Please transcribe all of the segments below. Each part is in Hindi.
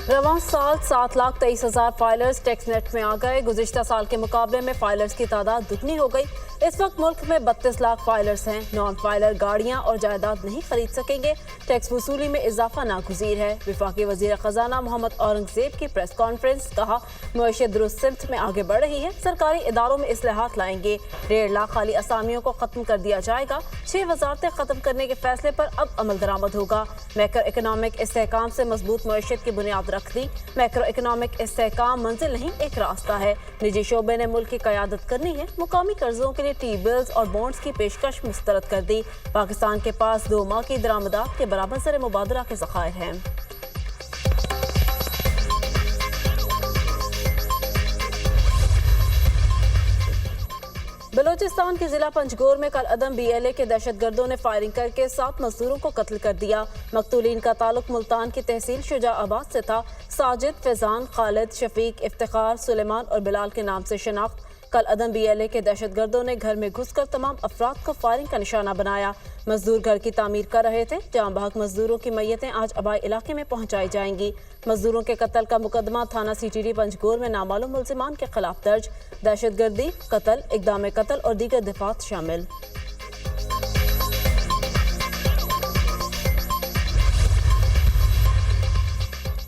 रवां साल 7,23,000 फाइलर्स टैक्स नेट में आ गए। गुज़िश्ता साल के मुकाबले में फाइलर्स की तादाद दुगनी हो गई। इस वक्त मुल्क में 32 लाख फाइलर्स हैं। नॉन फाइलर गाड़ियां और जायदाद नहीं खरीद सकेंगे। टैक्स वसूली में इजाफा नागुज़ीर है। वफाकी वज़ीर ख़जाना मोहम्मद औरंगज़ेब की प्रेस कॉन्फ्रेंस। कहा, मईशत दुरुस्त सिमत में आगे बढ़ रही है। सरकारी इदारों में इस्लाहात लाएंगे। 1.5 लाख खाली असामियों को ख़त्म कर दिया जाएगा। 6 वज़ारतें ख़त्म करने के फैसले पर अब अमल दरामद होगा। मैक्रो इकनॉमिक इस्तेहकाम से मजबूत मईशत की बुनियाद रख दी। मैक्रो इकनॉमिक इस्तेहकाम मंजिल नहीं, एक रास्ता है। निजी शोबे ने मुल्क की क़यादत करनी है। मुकामी कर्जों के लिए टी बिल्स और बॉन्ड्स की पेशकश मुस्तरद कर दी। पाकिस्तान के पास 2 माह की दरामदात के बराबर ज़र मुबादला के ज़खायर हैं। बलोचिस्तान के जिला पंजगोर में कल अदम BLA के दहशतगर्दों ने फायरिंग करके 7 मजदूरों को कत्ल कर दिया। मकतूलीन का ताल्लुक मुल्तान की तहसील शुजाआबाद से था। साजिद, फैजान, खालिद, शफीक, इफ्तिखार, सुलेमान और बिलाल के नाम से शनाख्त। कल अदम BLA के दहशतगर्दों ने घर में घुसकर तमाम अफराद को फायरिंग का निशाना बनाया। मजदूर घर की तामीर कर रहे थे। जाम बहक मजदूरों की मैयतें आज अबाई इलाके में पहुंचाई जाएंगी। मजदूरों के कत्ल का मुकदमा थाना CTD पंजगोर में नामालूम मुल्जिमान के खिलाफ दर्ज। दहशतगर्दी, कत्ल, इक़दाम कत्ल और दीगर दिफात शामिल।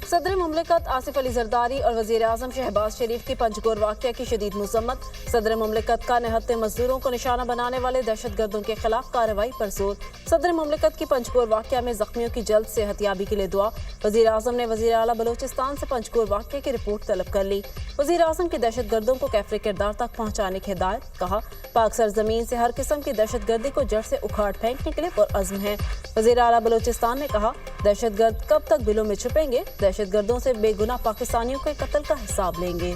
सदर मुमलिकत आसिफ अली जरदारी और वज़ीर आज़म शहबाज शरीफ की पंजगोर वाक़या की शदीद मज़म्मत। सदर मुमलिकत का निहत्ते मजदूरों को निशाना बनाने वाले दहशतगर्दों के खिलाफ कार्रवाई पर जोर। सदर मुमलिकत की पंजगोर वाक़या में जख्मियों की जल्द सेहतयाबी के लिए दुआ। वज़ीर आज़म ने वज़ीर आला बलोचिस्तान से पंजगोर वाक़या की रिपोर्ट तलब कर ली। वज़ीर आज़म की दहशतगर्दों को कैफरे किरदार तक पहुँचाने की हिदायत। कहा, पाक सरजमीन से हर किस्म की दहशतगर्दी को जड़ से उखाड़ फेंकने के लिए पुरअज़्म है। वज़ीर आला बलोचिस्तान ने कहा, दहशतगर्द कब तक बिलों में छुपेंगे? दहशतगर्दों से बेगुनाह पाकिस्तानियों के कत्ल का हिसाब लेंगे।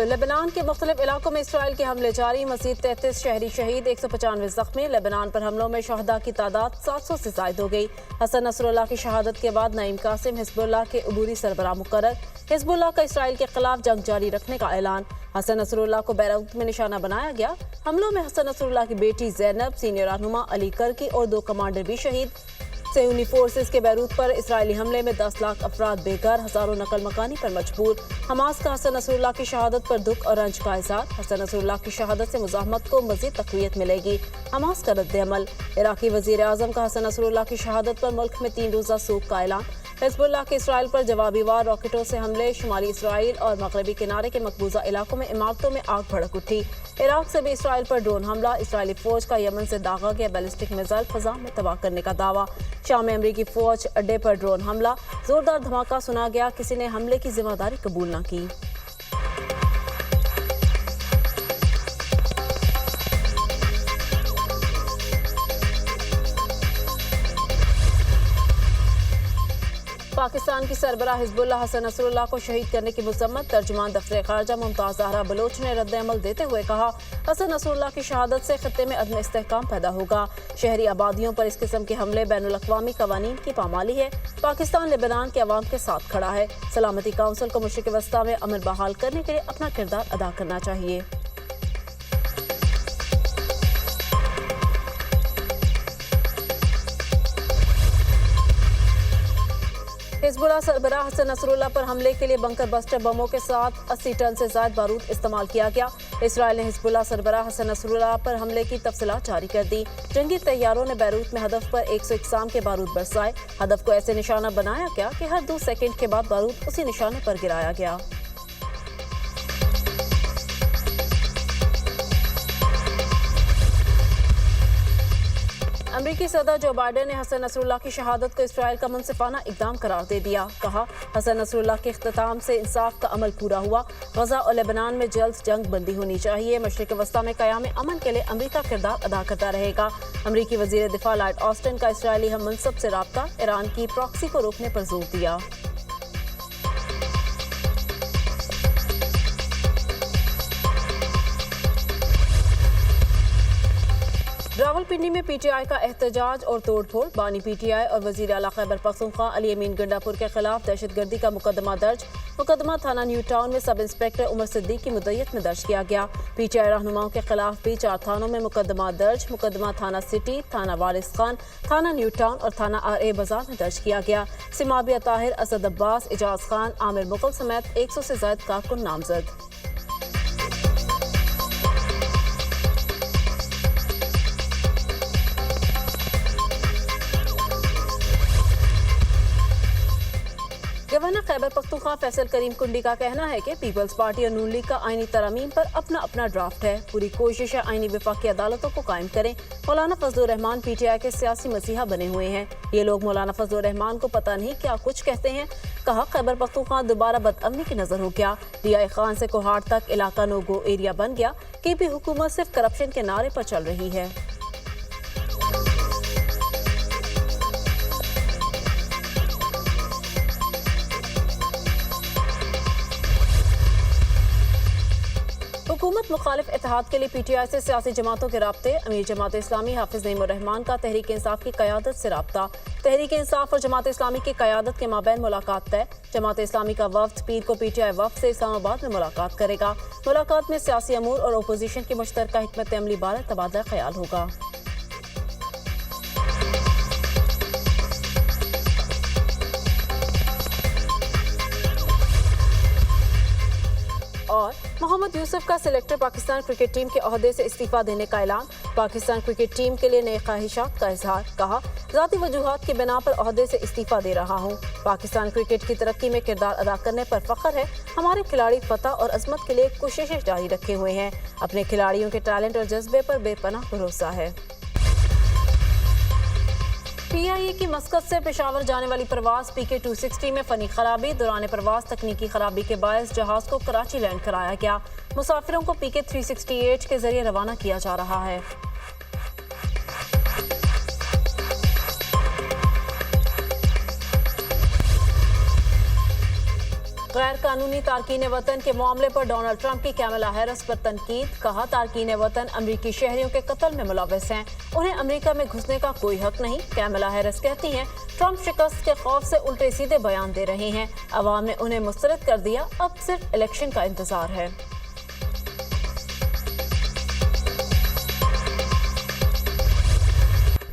लेबनान के मुख्तलिफ इलाकों में इसराइल के हमले जारी। मजीद 33 शहरी शहीद, 195 जख्मी। लेबनान पर हमलों में शहदा की तादाद 700 से जायद हो गई। हसन नसरुल्लाह की शहादत के बाद नईम कासिम हिजबुल्लाह के अबूरी सरबराह मुकर्रर। हिजबुल्लाह का इसराइल के खिलाफ जंग जारी रखने का ऐलान। हसन नसरुल्लाह को बैरूत में निशाना बनाया गया। हमलों में हसन नसरुल्लाह की बेटी जैनब, सीनियर रहनुमा अली करकी और 2 कमांडर भी शहीद। सेहूनी फोर्सेस के बैरूत पर इसराइली हमले में 10 लाख अफराद बेघर, हजारों नकल मकानी पर मजबूर। हमास का हसन नसरुल्लाह की शहादत पर दुख और रंज का इज़हार। हसन नसरुल्लाह की शहादत से मुज़ाहमत को मज़ीद तक़वियत मिलेगी। हमास का रद्द अमल। इराक़ी वज़ीर आज़म का हसन नसरुल्लाह की शहादत पर मुल्क में 3 रोज़ा सोग का ऐलान। हिजबुल्लाह के इसराइल पर जवाबी वार रॉकेटों से हमले। शुमाली इसराइल और मगरबी किनारे के मकबूजा इलाकों में इमारतों में आग भड़क उठी। इराक से भी इसराइल पर ड्रोन हमला। इसराइली फौज का यमन से दागा गया बैलिस्टिक मिसाइल फ़ज़ा में तबाह करने का दावा। शाम में अमरीकी फौज अड्डे पर ड्रोन हमला। जोरदार धमाका सुना गया। किसी ने हमले की जिम्मेदारी कबूल न की। पाकिस्तान की सरबराह हिजबुल्लाह हसन नसरुल्लाह को शहीद करने की मुज़म्मत। तर्जुमान दफ्तर ख़ारजा मुमताज़ ज़हरा बलोच ने रद्द अमल देते हुए कहा, हसन नसरुल्लाह की शहादत से खित्ते में अदम इस्तेहकाम पैदा होगा। शहरी आबादियों पर इस किस्म के हमले बैनुल-अक़वामी क़वानीन की पामाली है। पाकिस्तान लेबनान के अवाम के साथ खड़ा है। सलामती काउंसिल को मशरिक़ वस्ता में अमन बहाल करने के लिए अपना किरदार अदा करना चाहिए। हिजबुल्लाह सरबराह हसन नसरुल्लाह पर हमले के लिए बंकर बस्टर बमों के साथ 80 टन से ज्यादा बारूद इस्तेमाल किया गया। इसराइल ने हिजबुल्लाह सरबराह हसन नसरुल्लाह पर हमले की तफसीलात जारी कर दी। जंगी तैयारों ने बैरूत में हदफ पर 100 इकसाम के बारूद बरसाए। हदफ को ऐसे निशाना बनाया गया कि हर 2 सेकंड के बाद बारूद उसी निशाने पर गिराया गया। अमरीकी सदर जो बाइडेन ने हसन नसरुल्लाह की शहादत को इसराइल का मुनसिफाना इक़दाम करार दे दिया। कहा, हसन नसरुल्लाह के इख्तिताम से इंसाफ का अमल पूरा हुआ। गजा और लेबनान में जल्द जंग बंदी होनी चाहिए। मशरिक़ वस्ता में क़याम अमन के लिए अमरीका किरदार अदा करता रहेगा। अमरीकी वज़ीर दिफा लॉयड ऑस्टिन का इसराइली हम मनसब से राब्ता। ईरान की प्रॉक्सी को रोकने पर जोर दिया। रावलपिंडी में पीटीआई का एहतजाज और तोड़फोड़। बानी पीटीआई और वजीर आला खैबर पख्तूनख्वा अली अमीन गंडापुर के खिलाफ दहशतगर्दी का मुकदमा दर्ज। मुकदमा थाना न्यू टाउन में सब इंस्पेक्टर उमर सिद्दीक की मुद्दत में दर्ज किया गया। पीटीआई रहनुमाओं के खिलाफ भी 4 थानों में मुकदमा दर्ज। मुकदमा थाना सिटी, थाना वारिस खान, थाना न्यू टाउन और थाना RA बाजार में दर्ज किया गया। सिमाबिया ताहिर, असद अब्बास, एजाज खान, आमिर मुगल समेत 100 से ज्यादा कारकुन नामजद। गवर्नर खैबर पख्तूनख्वा फैसल करीम कुंडी का कहना है कि पीपल्स पार्टी और नून लीग का आईनी तरमीम पर अपना अपना ड्राफ्ट है। पूरी कोशिश है आईनी विफाकी अदालतों को कायम करें। मौलाना फजलुर रहमान पीटीआई के सियासी मसीहा बने हुए हैं। ये लोग मौलाना फजलुर रहमान को पता नहीं क्या कुछ कहते हैं। कहा खैबर पख्तूनख्वा दोबारा बदअमनी की नजर हो गया। DI खान से कोहाड़ तक इलाका नो गो एरिया बन गया। KP हुकूमत सिर्फ करप्शन के नारे पर चल रही है। हुकूमत मुखालिफ इत्तेहाद के लिए पीटीआई से सियासी जमातों के राब्ते। अमीर जमात इस्लामी हाफिज नईमुर रहमान का तहरीक इंसाफ की क़यादत से राब्ता। तहरीक इंसाफ और जमात इस्लामी की क़यादत के माबैन मुलाकात तय। जमात इस्लामी का वफ्द पीर को पीटीआई वफ्द से इस्लामाबाद में मुलाकात करेगा। मुलाकात में सियासी अमूर और अपोजिशन की मुश्तरका हिकमत अमली बारे तबादला ख्याल होगा। और मोहम्मद यूसुफ का सिलेक्टर पाकिस्तान क्रिकेट टीम के ओहदे से इस्तीफा देने का ऐलान। पाकिस्तान क्रिकेट टीम के लिए नई ख्वाहिशात का इजहार। कहा ज़ाती वजूहात की बिना पर ओहदे से इस्तीफा दे रहा हूँ। पाकिस्तान क्रिकेट की तरक्की में किरदार अदा करने पर फख्र है। हमारे खिलाड़ी फतह और अजमत के लिए कोशिशें जारी रखे हुए हैं। अपने खिलाड़ियों के टैलेंट और जज्बे पर बेपनाह भरोसा है। PIA की मस्कत से पेशावर जाने वाली परवाज PK 260 में फनी खराबी। दौरान परवाज तकनीकी खराबी के बायस जहाज को कराची लैंड कराया गया। मुसाफिरों को PK 368 के जरिए रवाना किया जा रहा है। गैर कानूनी तारकीन वतन के मामले पर डोनाल्ड ट्रंप की कैमला हैरिस पर तनकीद। कहा तारकीन वतन अमरीकी शहरियों के कत्ल में मुलव्वस हैं। उन्हें अमरीका में घुसने का कोई हक नहीं। कैमला हैरिस कहती हैं ट्रंप शिकस्त के खौफ से उल्टे सीधे बयान दे रहे हैं। अवाम ने उन्हें मुस्तरद कर दिया। अब सिर्फ इलेक्शन का इंतजार है।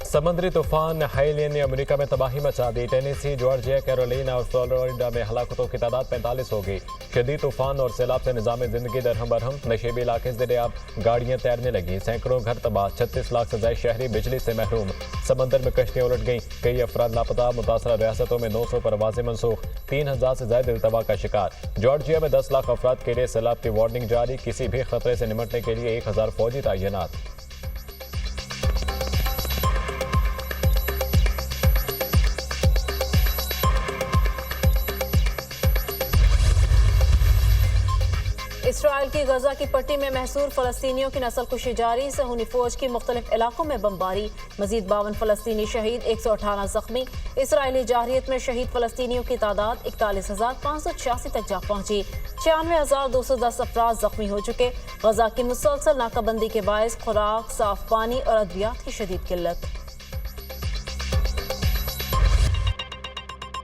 समुद्री तूफान हाइलियन ने अमेरिका में तबाही मचा दी। टेनेसी, जॉर्जिया, कैरोलिना और फ्लोरिडा में हलाकतों की तादाद 45 हो गई। शदीद तूफान और सैलाब से निज़ाम ज़िंदगी दरहम बरहम। नशेबी इलाके से अब गाड़ियाँ तैरने लगी। सैकड़ों घर तबाह। 36 लाख से ज़ायद शहरी बिजली से महरूम। समंदर में कश्तियाँ उलट गईं। कई अफराद लापता। मुतासरा रियासतों में 900 परवाजें मनसूख। 3000 से ज़ायद इल्तवा का शिकार। जॉर्जिया में 10 लाख अफराद के लिए सैलाब की वार्निंग जारी। किसी भी खतरे से निमटने के लिए 1000 फौजी तैनात। इसराइल की गजा की पट्टी में महसूर फलस्तीनियों की नस्ल कुशी जारी। सहूनी फौज की मुख्तलिफ इलाकों में बमबारी। मजीद 52 फलस्तीनी शहीद, 118 जख्मी। इसराइली जारहियत में शहीद फलस्तीनियों की तादाद 41,586 तक जा पहुंची। 96,210 अफराद जख्मी हो चुके। गजा की मुसलसल नाकाबंदी के बायस खुराक, साफ पानी और अद्वियात की शदीद किल्लत।